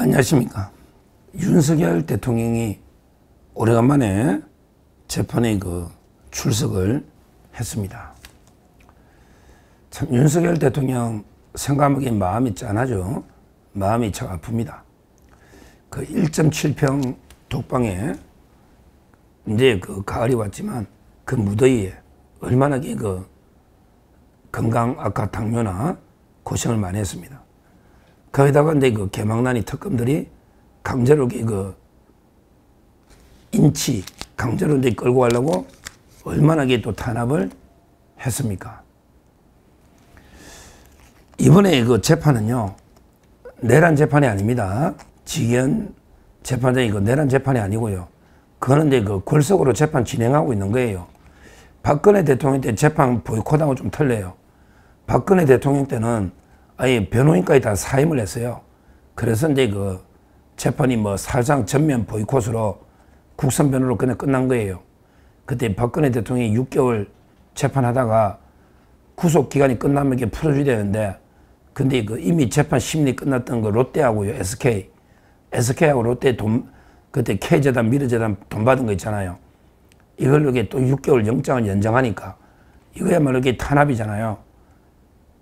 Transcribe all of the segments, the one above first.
안녕하십니까. 윤석열 대통령이 오래간만에 재판에 출석을 했습니다. 참 윤석열 대통령 생각하기엔 마음이 짠하죠. 마음이 참 아픕니다. 1.7평 독방에 이제 가을이 왔지만 그 무더위에 얼마나 건강 악화 당뇨나 고생을 많이 했습니다. 거기다가 이제 개망난이 특검들이 강제로 인치 강제로 이제 끌고 가려고 얼마나 또 탄압을 했습니까? 이번에 재판은요, 내란 재판이 아닙니다. 직연 재판장이 내란 재판이 아니고요. 그거는 이제 골석으로 재판 진행하고 있는 거예요. 박근혜 대통령 때 재판 보이콧하고 좀 틀려요. 박근혜 대통령 때는 아예 변호인까지 다 사임을 했어요. 그래서 이제 재판이 사실상 전면 보이콧으로 국선 변호로 그냥 끝난 거예요. 그때 박근혜 대통령이 6개월 재판하다가 구속 기간이 끝나면 이게 풀어줘야 되는데, 근데 이미 재판 심리 끝났던 롯데하고요, SK하고 롯데 그때 K재단, 미르재단 돈 받은 거 있잖아요. 이걸로 또 6개월 영장을 연장하니까 이거야말로 탄압이잖아요.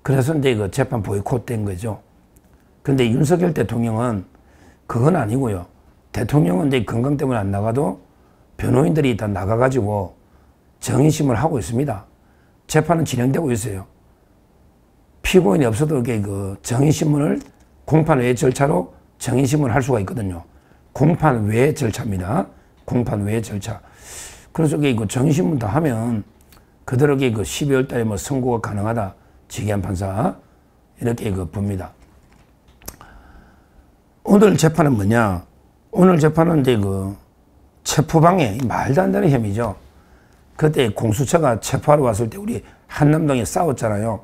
그래서 이제 재판 보이콧 된 거죠. 근데 윤석열 대통령은 그건 아니고요. 대통령은 이제 건강 때문에 안 나가도 변호인들이 다 나가가지고 정인심을 하고 있습니다. 재판은 진행되고 있어요. 피고인이 없어도 정인신문을 공판 외 절차로 정인신문을 할 수가 있거든요. 공판 외 절차입니다. 공판 외 절차. 그래서 정인신문 다 하면 그대로 12월 달에 선고가 가능하다. 지기한 판사 이렇게 봅니다. 오늘 재판은 뭐냐? 오늘 재판은 이제 체포방해, 말도 안 되는 혐의죠. 그때 공수처가 체포하러 왔을 때 우리 한남동에 싸웠잖아요.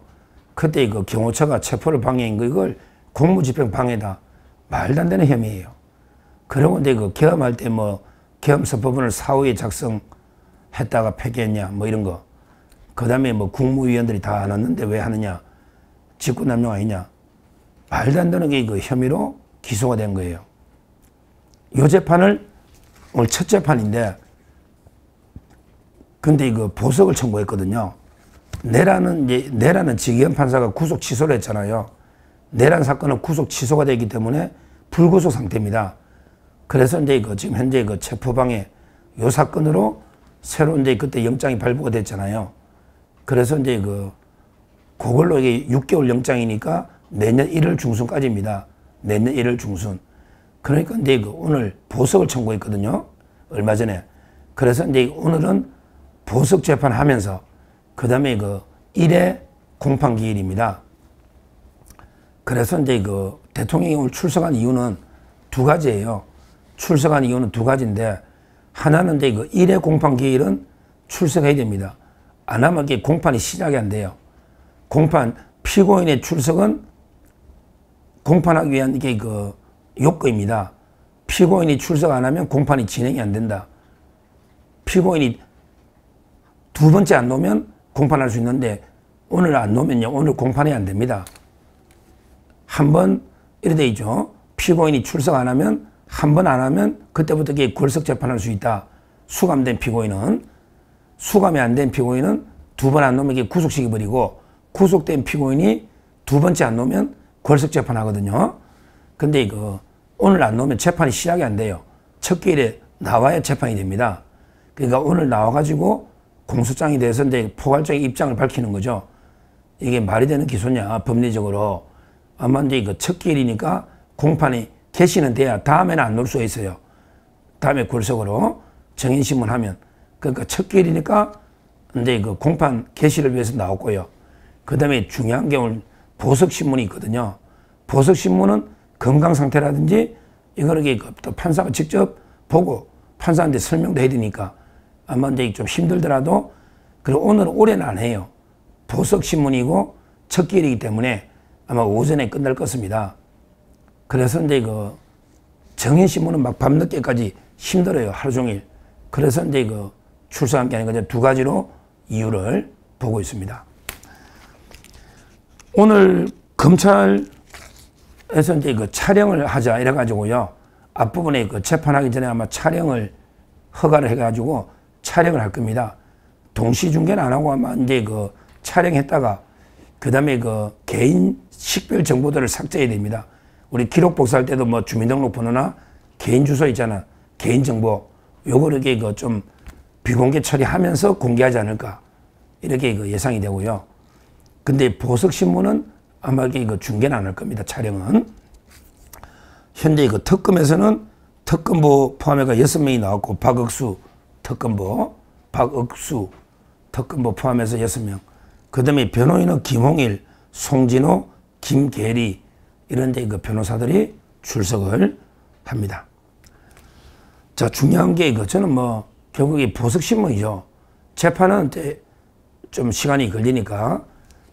그때 경호처가 체포를 방해한 거, 이걸 공무집행 방해다. 말도 안 되는 혐의예요. 그리고 이제 계엄할 때 계엄선포문을 사후에 작성했다가 폐기했냐, 이런 거. 그 다음에 국무위원들이 다 안 왔는데 왜 하느냐? 직권남용 아니냐? 말도 안 되는 게 혐의로 기소가 된 거예요. 이 재판을 오늘 첫 재판인데, 근데 보석을 청구했거든요. 내란은 지기현 판사가 구속 취소를 했잖아요. 내란 사건은 구속 취소가 되기 때문에 불구속 상태입니다. 그래서 이제 지금 현재 체포방해 요 사건으로 새로 이제 그때 영장이 발부가 됐잖아요. 그래서 이제 그걸로 이게 6개월 영장이니까 내년 1월 중순까지입니다. 내년 1월 중순. 그러니까 이제 오늘 보석을 청구했거든요. 얼마 전에. 그래서 이제 오늘은 보석 재판하면서 그 다음에 1회 공판기일입니다. 그래서 이제 대통령이 오늘 출석한 이유는 두 가지예요. 출석한 이유는 두 가지인데, 하나는 이제 1회 공판기일은 출석해야 됩니다. 안 하면 공판이 시작이 안 돼요. 피고인의 출석은 공판하기 위한 이게 요건입니다. 피고인이 출석 안 하면 공판이 진행이 안 된다. 피고인이 두 번째 안 놓으면 공판할 수 있는데, 오늘 안 놓으면요, 오늘 공판이 안 됩니다. 한 번, 이래 돼 있죠. 피고인이 출석 안 하면, 한 번 안 하면, 그때부터 이게 골석 재판할 수 있다. 수감된 피고인은. 수감이 안 된 피고인은 두 번 안 놓으면 이게 구속시켜버리고, 구속된 피고인이 두 번째 안 놓으면 골석 재판하거든요. 근데 오늘 안 놓으면 재판이 시작이 안 돼요. 첫 기일에 나와야 재판이 됩니다. 그러니까 오늘 나와가지고 공소장에 대해서 이제 포괄적인 입장을 밝히는 거죠. 이게 말이 되는 기소냐, 법리적으로. 아마 이제 첫 기일이니까 공판이 개시는 돼야 다음에는 안 놓을 수가 있어요. 다음에 골석으로 정인신문 하면. 그러니까 첫 기일이니까 이제 공판 개시를 위해서 나왔고요. 그 다음에 중요한 게 오늘 보석신문이 있거든요. 보석신문은 건강상태라든지 이거를 또 판사가 직접 보고 판사한테 설명도 해야 되니까 아마 이제 좀 힘들더라도, 그리고 오늘은 오래는 안 해요. 보석신문이고 첫 기일이기 때문에 아마 오전에 끝날 것입니다. 그래서 이제 정인신문은 막 밤늦게까지 힘들어요. 하루 종일. 그래서 이제 출석한 게 아니고 두 가지로 이유를 보고 있습니다. 오늘 검찰 그래서 이제 그 촬영을 하자 이래가지고요. 앞부분에 그 재판하기 전에 아마 촬영을 허가를 해가지고 촬영을 할 겁니다. 동시 중계는 안 하고 아마 이제 그 촬영했다가 그 다음에 그 개인 식별 정보들을 삭제해야 됩니다. 우리 기록 복사할 때도 뭐 주민등록번호나 개인 주소 있잖아. 개인 정보. 요거를 이렇게 그 좀 비공개 처리하면서 공개하지 않을까. 이렇게 그 예상이 되고요. 근데 보석신문은 아마 이게 그 중계는 안 할 겁니다. 촬영은. 현재 그 특검에서는 특검보 포함해가 6명이 나왔고, 박억수 특검보, 포함해서 6명. 그 다음에 변호인은 김홍일, 송진호, 김계리, 이런 데 그 변호사들이 출석을 합니다. 자, 중요한 게 저는 뭐, 결국 이 보석신문이죠. 재판은 좀 시간이 걸리니까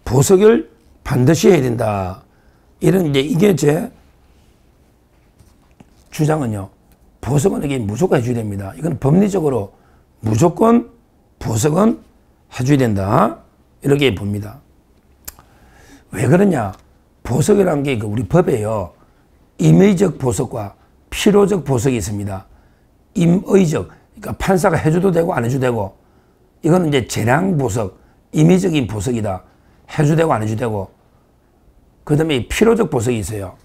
보석을 반드시 해야 된다. 이게 제 주장은요. 보석은 이게 무조건 해줘야 됩니다. 이건 법리적으로 무조건 보석은 해줘야 된다. 이렇게 봅니다. 왜 그러냐? 보석이라는 게 우리 법에요. 임의적 보석과 필요적 보석이 있습니다. 임의적, 그러니까 판사가 해줘도 되고 안 해줘도 되고, 이거는 이제 재량 보석, 임의적인 보석이다. 해줘도 되고 안 해줘도 되고, 그 다음에 필요적 보석이 있어요.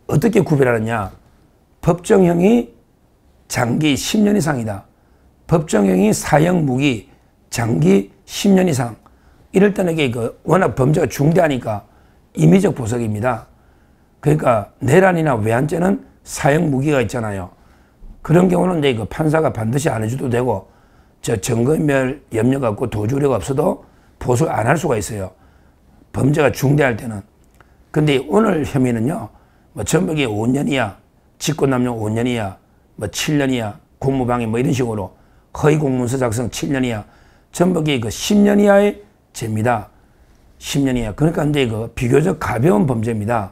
어떻게 구별하느냐? 법정형이 장기 10년 이상이다. 법정형이 사형 무기 장기 10년 이상. 이럴 때는 이게 워낙 범죄가 중대하니까 임의적 보석입니다. 그러니까 내란이나 외환죄는 사형 무기가 있잖아요. 그런 경우는 이제 그 판사가 반드시 안 해줘도 되고, 증거인멸 염려가 없고 도주 우려가 없어도 보석을 안 할 수가 있어요. 범죄가 중대할 때는. 근데 오늘 혐의는요, 뭐 전부 이게 5년 이하, 직권남용 5년 이하, 뭐 7년 이하, 공무방해 뭐 이런 식으로 허위 공문서 작성 7년 이하, 전부 이게 그 10년 이하의 죄입니다. 10년 이하. 그러니까 이제 그 비교적 가벼운 범죄입니다.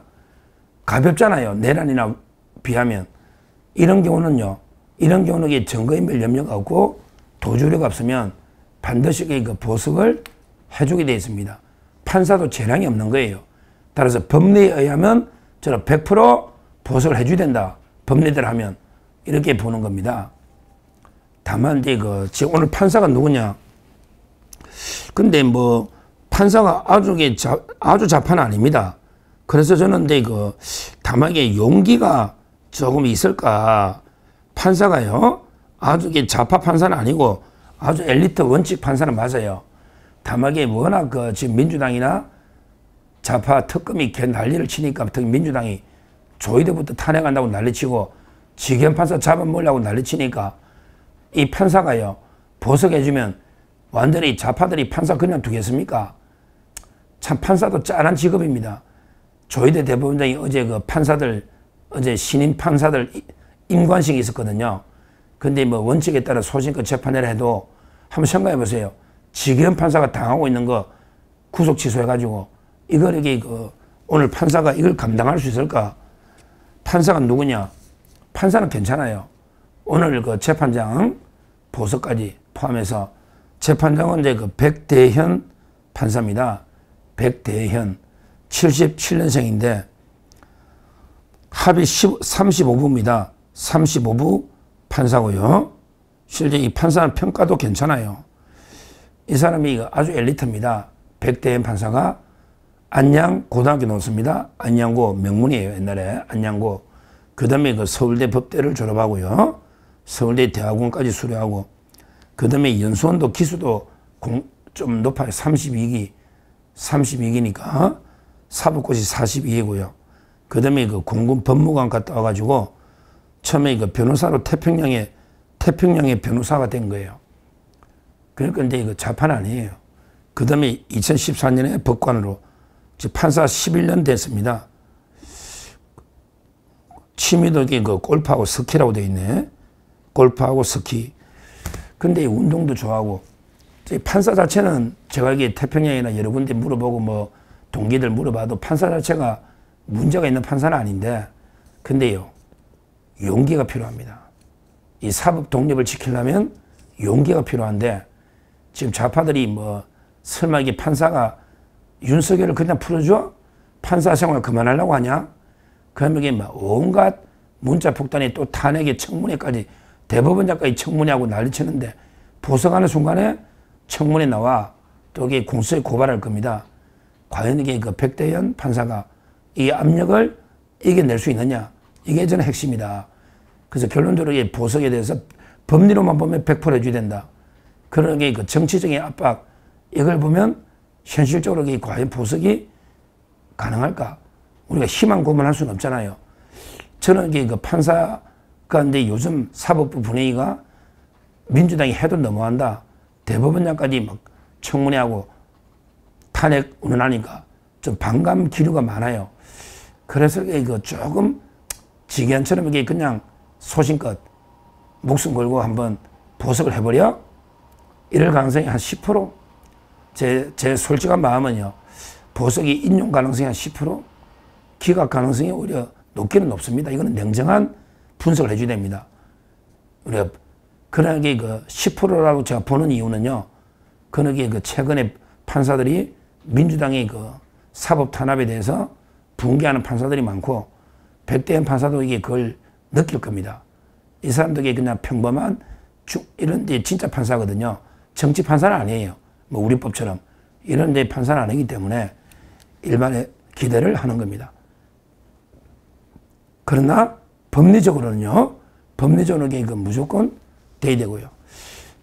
가볍잖아요. 내란이나 비하면. 이런 경우는 이게 증거인멸 염려가 없고 도주 우려가 없으면 반드시 그 보석을 해주게 되어 있습니다. 판사도 재량이 없는 거예요. 따라서 법리에 의하면 저는 100% 보석을 해줘야 된다. 법리대로 하면. 이렇게 보는 겁니다. 다만 이제 지금 오늘 판사가 누구냐? 근데 뭐 판사가 아주 자판은 아닙니다. 그래서 저는 이제 다만 이게 용기가 조금 있을까? 판사가요, 아주 좌파 판사는 아니고 아주 엘리트 원칙 판사는 맞아요. 다만 이게 워낙 지금 민주당이나 좌파 특검이 난리를 치니까 특히 민주당이 조희대부터 탄핵한다고 난리치고 지경 판사 잡아먹으려고 난리치니까 이 판사가요, 보석해주면 완전히 좌파들이 판사 그냥 두겠습니까? 참 판사도 짠한 직업입니다. 조희대 대법원장이 어제 어제 신임 판사들 임관식이 있었거든요. 근데 뭐 원칙에 따라 소신껏 재판을 해도 한번 생각해 보세요. 지경 판사가 당하고 있는 거 구속 취소해가지고 이걸 이게 오늘 판사가 이걸 감당할 수 있을까? 판사가 누구냐? 판사는 괜찮아요. 오늘 재판장 보석까지 포함해서 재판장은 이제 백대현 판사입니다. 백대현 77년생인데 합의 35부입니다. 35부 판사고요. 실제 이 판사는 평가도 괜찮아요. 이 사람이 아주 엘리트입니다. 백대현 판사가 안양 고등학교 나왔습니다. 안양고 명문이에요. 옛날에 안양고. 그 다음에 서울대 법대를 졸업하고요. 서울대 대학원까지 수료하고, 그 다음에 연수원도 기수도 좀 높아요. 32기니까 사법고시 42이고요. 그 다음에 공군 법무관 갔다 와가지고 처음에 변호사로 태평양의 변호사가 된 거예요. 그러니까 이제 좌판 아니에요. 그 다음에 2014년에 법관으로 판사 11년 됐습니다. 취미도 골프하고 스키라고 되어 있네. 골프하고 스키. 근데 운동도 좋아하고. 판사 자체는 제가 이게 태평양이나 여러 군데 물어보고 뭐 동기들 물어봐도 판사 자체가 문제가 있는 판사는 아닌데, 근데요, 용기가 필요합니다. 이 사법 독립을 지키려면 용기가 필요한데, 지금 좌파들이 뭐 설마 이게 판사가 윤석열을 그냥 풀어줘? 판사 생활 그만하려고 하냐? 그러면 이게 막 온갖 문자 폭탄이 또 탄핵의 청문회까지 대법원장까지 청문회하고 난리치는데 보석하는 순간에 청문회 나와 또 이게 공수처에 고발할 겁니다. 과연 이게 그 백대현 판사가 이 압력을 이겨낼 수 있느냐. 이게 저는 핵심이다. 그래서 결론적으로 이 보석에 대해서 법리로만 보면 100% 해줘야 된다. 그런 게 그 정치적인 압박, 이걸 보면 현실적으로 이 과연 보석이 가능할까? 우리가 희망 고문할 수는 없잖아요. 저는 이게 그 판사가 근데 요즘 사법부 분위기가 민주당이 해도 너무한다. 대법원장까지 막 청문회하고 탄핵 운운하니까 좀 반감 기류가 많아요. 그래서 이거 조금 지기현처럼 이게 그냥 소신껏 목숨 걸고 한번 보석을 해버려? 이럴 가능성이 한 10%? 제 솔직한 마음은요. 보석이 인용 가능성이 한 10%? 기각 가능성이 오히려 높기는 높습니다. 이거는 냉정한 분석을 해줘야 됩니다. 우리가 그러나 게 그 10%라고 제가 보는 이유는요. 그러기에 그 최근에 판사들이 민주당의 그 사법 탄압에 대해서 붕괴하는 판사들이 많고 백대현 판사도 이게 그걸 느낄 겁니다. 이 사람들이 그냥 평범한 이런 데 진짜 판사거든요. 정치 판사는 아니에요. 뭐 우리 법처럼 이런 데 판사는 아니기 때문에 일반의 기대를 하는 겁니다. 그러나 법리적으로는요. 법리적으로는 이거 무조건 돼야 되고요.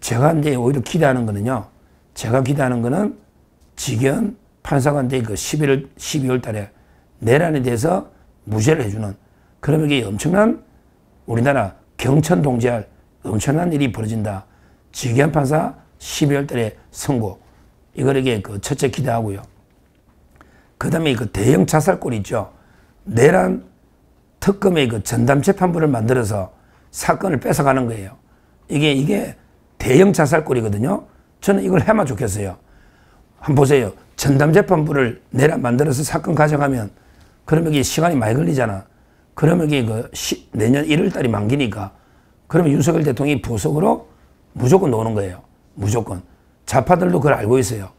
제가 이제 오히려 기대하는 거는요. 제가 기대하는 거는 지기현 판사가 이제 그 12월 달에 내란에 대해서 무죄를 해주는, 그러면 이게 엄청난 우리나라 경천 동지할 엄청난 일이 벌어진다. 지기현 판사 12월 달에 선고. 이걸 이게 그 첫째 기대하고요. 그 다음에 그 대형 자살골 있죠. 내란 특검의 그 전담 재판부를 만들어서 사건을 뺏어가는 거예요. 이게 대형 자살골이거든요. 저는 이걸 해만 좋겠어요. 한번 보세요. 전담 재판부를 내란 만들어서 사건 가져가면 그러면 이게 시간이 많이 걸리잖아. 그러면 이게 내년 1월 달이 만기니까 그러면 윤석열 대통령이 보석으로 무조건 놓는 거예요. 무조건. 좌파들도 그걸 알고 있어요.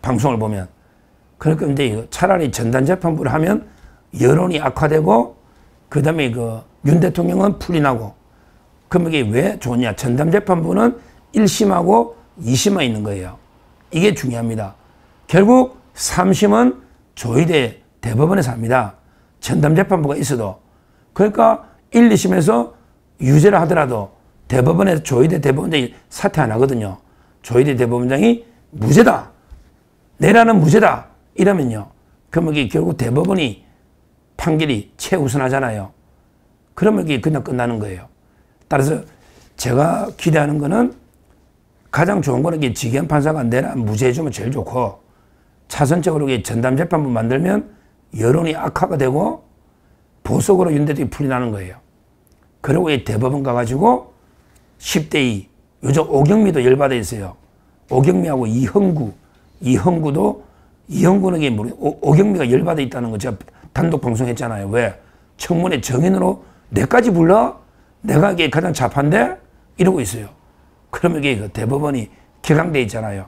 방송을 보면. 그러니까 이제 차라리 전담 재판부를 하면 여론이 악화되고 그 다음에 윤 대통령은 풀리나고. 그럼 이게 왜 좋냐. 전담 재판부는 1심하고 2심만 있는 거예요. 이게 중요합니다. 결국 3심은 조의대 대법원에서 합니다. 전담 재판부가 있어도. 그러니까 1, 2심에서 유죄를 하더라도 대법원에서 조의대 대법원장이 사퇴 안 하거든요. 조의대 대법원장이 무죄다. 내란은 무죄다. 이러면요. 그러면 이게 결국 대법원이 판결이 최우선하잖아요. 그러면 이게 그냥 끝나는 거예요. 따라서 제가 기대하는 거는 가장 좋은 거는 이게 지기현 판사가 내란 무죄해주면 제일 좋고 차선적으로 전담 재판부 만들면 여론이 악화가 되고 보석으로 윤 대통령이 풀리나는 거예요. 그리고 이 대법원 가가지고 10대2 요즘 오경미도 열받아 있어요. 오경미하고 이형구는 이게 오경미가 열받아 있다는 거 제가 단독 방송했잖아요. 왜? 청문회 정인으로 내까지 불러? 내가 이게 가장 좌파인데? 이러고 있어요. 그러면 이게 대법원이 격앙돼 있잖아요.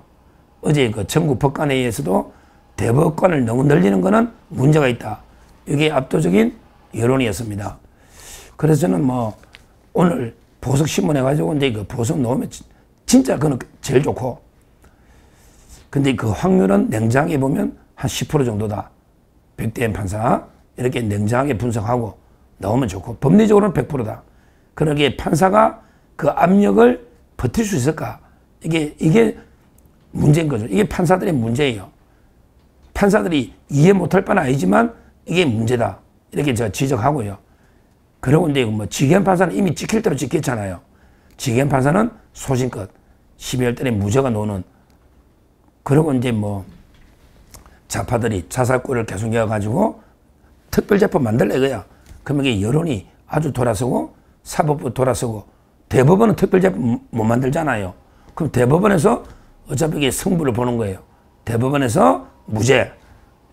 어제 전국 법관회의에서도 대법관을 너무 늘리는 거는 문제가 있다. 이게 압도적인 여론이었습니다. 그래서 저는 뭐 오늘 보석 신문 해가지고 이제 보석 놓으면 진짜 그건 제일 좋고. 근데 그 확률은 냉정하게 보면 한 10% 정도다. 백대현 판사. 이렇게 냉정하게 분석하고 나오면 좋고. 법리적으로는 100%다. 그러기에 판사가 그 압력을 버틸 수 있을까? 이게 문제인 거죠. 이게 판사들의 문제예요. 판사들이 이해 못할 바는 아니지만 이게 문제다. 이렇게 제가 지적하고요. 그리고 이제 뭐 지기현 판사는 이미 찍힐 대로 찍혔잖아요. 지기현 판사는 소신껏 12월 달에 무죄가 나오는. 그리고 이제 뭐 좌파들이 자살골을 계속 이어가지고 특별재판 만들래 이거야. 그러면 이게 여론이 아주 돌아서고 사법부 돌아서고 대법원은 특별재판 못 만들잖아요. 그럼 대법원에서 어차피 이게 승부를 보는 거예요. 대법원에서 무죄.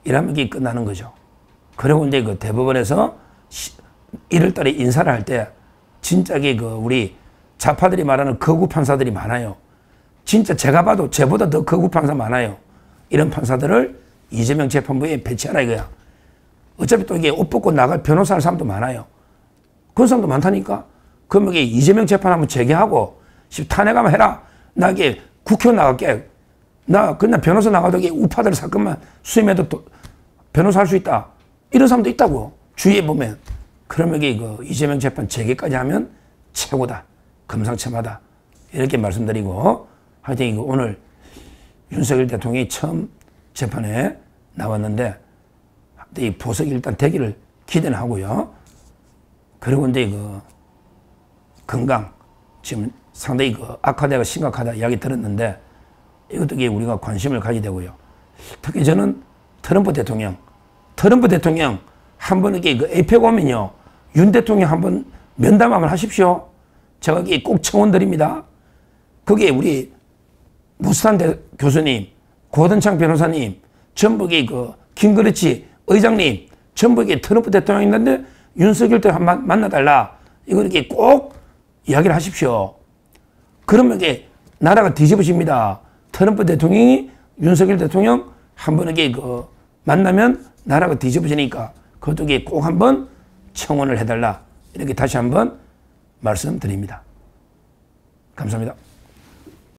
이러면 이게 끝나는 거죠. 그리고 이제 그 대법원에서 1월 달에 인사를 할 때 진짜 우리 좌파들이 말하는 거구 판사들이 많아요. 진짜 제가 봐도 쟤보다 더 거구 판사 많아요. 이런 판사들을 이재명 재판부에 배치하라 이거야. 어차피 또 이게 옷 벗고 나갈 변호사 할 사람도 많아요. 그런 사람도 많다니까. 그럼 이게 이재명 재판 한번 재개하고 탄핵 한번 해라. 나 이게 국회의원 나갈게. 나 그냥 변호사 나가도 이게 우파들 사건만 수임해도 또 변호사 할 수 있다. 이런 사람도 있다고. 주위에 보면. 그러면 이게 그 이재명 재판 재개까지 하면 최고다. 금상첨화다. 이렇게 말씀드리고 하여튼 이거 오늘 윤석열 대통령이 처음 재판에 나왔는데 이 보석이 일단 되기를 기대는 하고요. 그리고 이제 그 건강 지금 상당히 그 악화되고 심각하다 이야기 들었는데 이것도 우리가 관심을 가지게 되고요. 특히 저는 트럼프 대통령 한번 이게 그 에이펙 오면요. 윤 대통령 한번 면담 한번 하십시오. 제가 이게 꼭 청원드립니다. 거기에 우리 무스탄 교수님, 고든창 변호사님, 전부 그 김그리치 의장님, 전부 트럼프 대통령이 있는데 윤석열 대통령 만나달라. 이거 이렇게 꼭 이야기를 하십시오. 그러면 이게 나라가 뒤집어집니다. 트럼프 대통령이 윤석열 대통령 한번 이게 그 만나면 나라가 뒤집어지니까 그것도 꼭 한번 청원을 해달라. 이렇게 다시 한번 말씀드립니다. 감사합니다.